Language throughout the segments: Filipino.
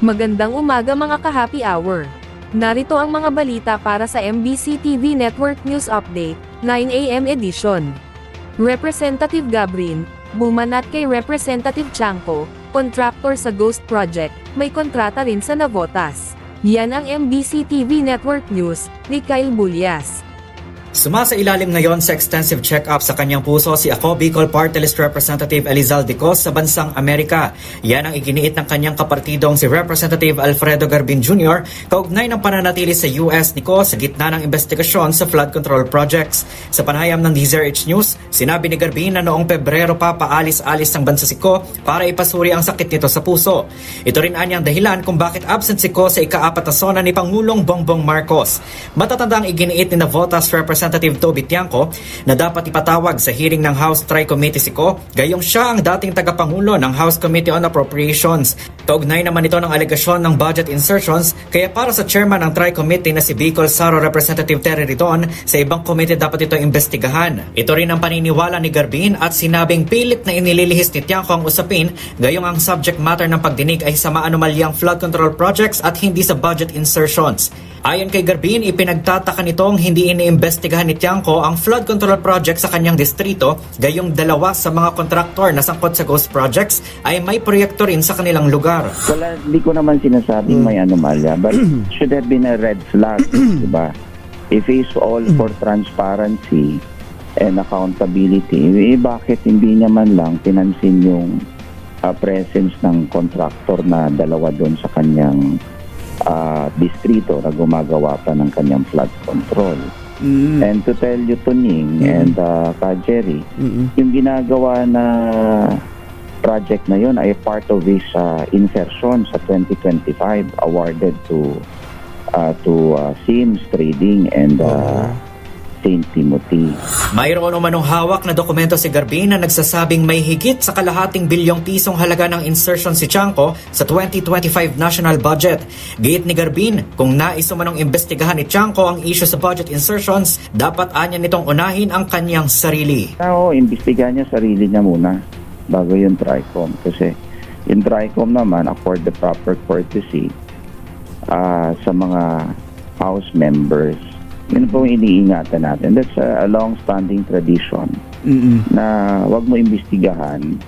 Magandang umaga mga ka-happy hour. Narito ang mga balita para sa MBC TV Network News Update, 9 AM edition. Representative Gabrin, bumanat kay Representative Chanco, kontraktor sa Ghost Project, may kontrata rin sa Navotas. Yan ang MBC TV Network News, ni Kyle Bulyas. Sumasailalim ngayon sa extensive check-up sa kanyang puso si Ako Bicol Party List Representative Elizalde Cos sa bansang Amerika. Yan ang iginiit ng kanyang kapartidong si Representative Alfredo Garbin Jr. kaugnay ng pananatili sa US ni Cos sa gitna ng investigasyon sa flood control projects. Sa panayam ng DZRH News, sinabi ni Garbin na noong Pebrero pa paalis-alis ng bansa si Co para ipasuri ang sakit nito sa puso. Ito rin anyang dahilan kung bakit absent si Co sa ika-4 na sona ni Pangulong Bongbong Marcos. Matatanda ang iginiit ni Navotas Representative Toby Tiangco na dapat ipatawag sa hearing ng House Tri-Committee si Co, gayong siya ang dating tagapangulo ng House Committee on Appropriations. Kaugnay naman ito ng alegasyon ng budget insertions, kaya para sa chairman ng Tri-Committee na si Bicol Saro Representative Terry Riton, sa ibang committee dapat ito imbestigahan. Ito rin ang paniniwala ni Garbin at sinabing pilit na inililihis ni Tiangco ang usapin, gayong ang subject matter ng pagdinig ay sa maanumalyang flood control projects at hindi sa budget insertions. Ayon kay Garbin, ipinagtataka nitong hindi iniimbestigahan ni Tiangco ang flood control project sa kanyang distrito, gayong dalawa sa mga kontraktor na sangkot sa ghost projects ay may proyekto rin sa kanilang lugar. Wala, hindi ko naman sinasabing may anomalya, but should have been a red flag, diba? If it's all for transparency and accountability, bakit hindi niya man lang pinansin yung presence ng kontraktor na dalawa doon sa kanyang distrito na gumagawa pa ng kanyang flood control. And to tell you, Tuning and Ka Jerry, yung ginagawa na project na yun ay part of his insertion sa 2025 awarded to Sims Trading and St. Timothy. Mayroon umanong hawak na dokumento si Garbin na nagsasabing may higit sa kalahating bilyong pisong halaga ng insertion si Tiangco sa 2025 national budget. Giit ni Garbin, kung nais umanong imbestigahan ni Tiangco ang issue sa budget insertions, dapat anya nitong unahin ang kanyang sarili. Imbestigahan niya sarili niya muna bago yung TRICOM, kasi yung TRICOM naman afford the proper courtesy sa mga House members. Yun po iniingatan natin. That's a long-standing tradition na wag mo imbestigahan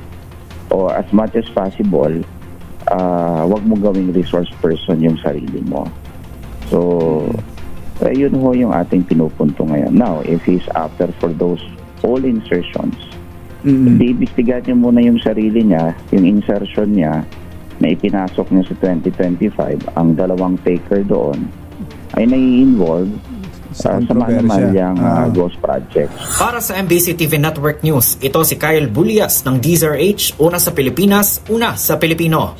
o as much as possible, wag mo gawing resource person yung sarili mo. So, yun ho yung ating pinupunto ngayon. Now, if he's after for those all insertions, iimbestigahan niya muna yung sarili niya, yung insertion niya na ipinasok niya sa 2025, ang dalawang taker doon ay nai-involve sa manumalyang ghost projects. Para sa MBC TV Network News, ito si Kyle Bulyas ng DZRH, una sa Pilipinas, una sa Pilipino.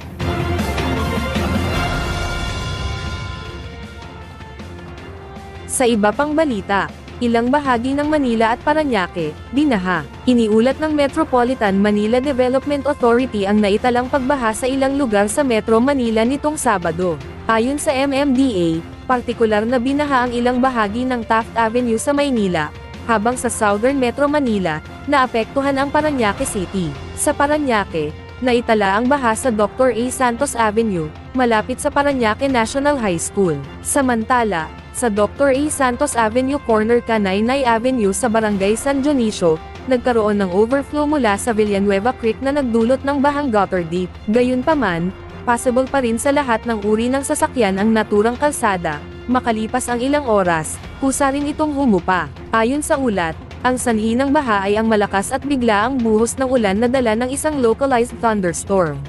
Sa iba pang balita, ilang bahagi ng Manila at Parañaque, binaha. Iniulat ng Metropolitan Manila Development Authority ang naitalang pagbaha sa ilang lugar sa Metro Manila nitong Sabado. Ayon sa MMDA, partikular na binaha ang ilang bahagi ng Taft Avenue sa Maynila, habang sa Southern Metro Manila, naapektuhan ang Parañaque City. Sa Parañaque, naitala ang baha sa Dr. A. Santos Avenue, malapit sa Parañaque National High School. Samantala, sa Dr. A. Santos Avenue corner Canaynay Avenue sa Barangay San Dionisio, nagkaroon ng overflow mula sa Villanueva Creek na nagdulot ng bahang gutter deep. Gayunpaman, possible pa rin sa lahat ng uri ng sasakyan ang naturang kalsada. Makalipas ang ilang oras, kusa rin itong humupa. Ayon sa ulat, ang sanhi ng baha ay ang malakas at biglaang buhos ng ulan na dala ng isang localized thunderstorm.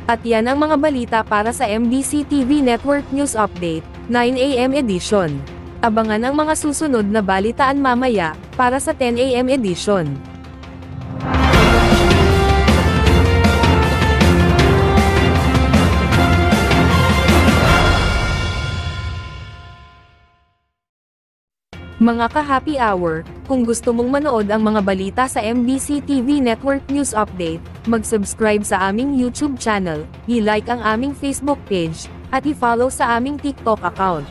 At yan ang mga balita para sa MBC TV Network News Update, 9 AM edition. Abangan ang mga susunod na balitaan mamaya, para sa 10 AM edition. Mga ka-happy hour, kung gusto mong manood ang mga balita sa MBC TV Network News Update, mag-subscribe sa aming YouTube channel, i-like ang aming Facebook page, at i-follow sa aming TikTok account.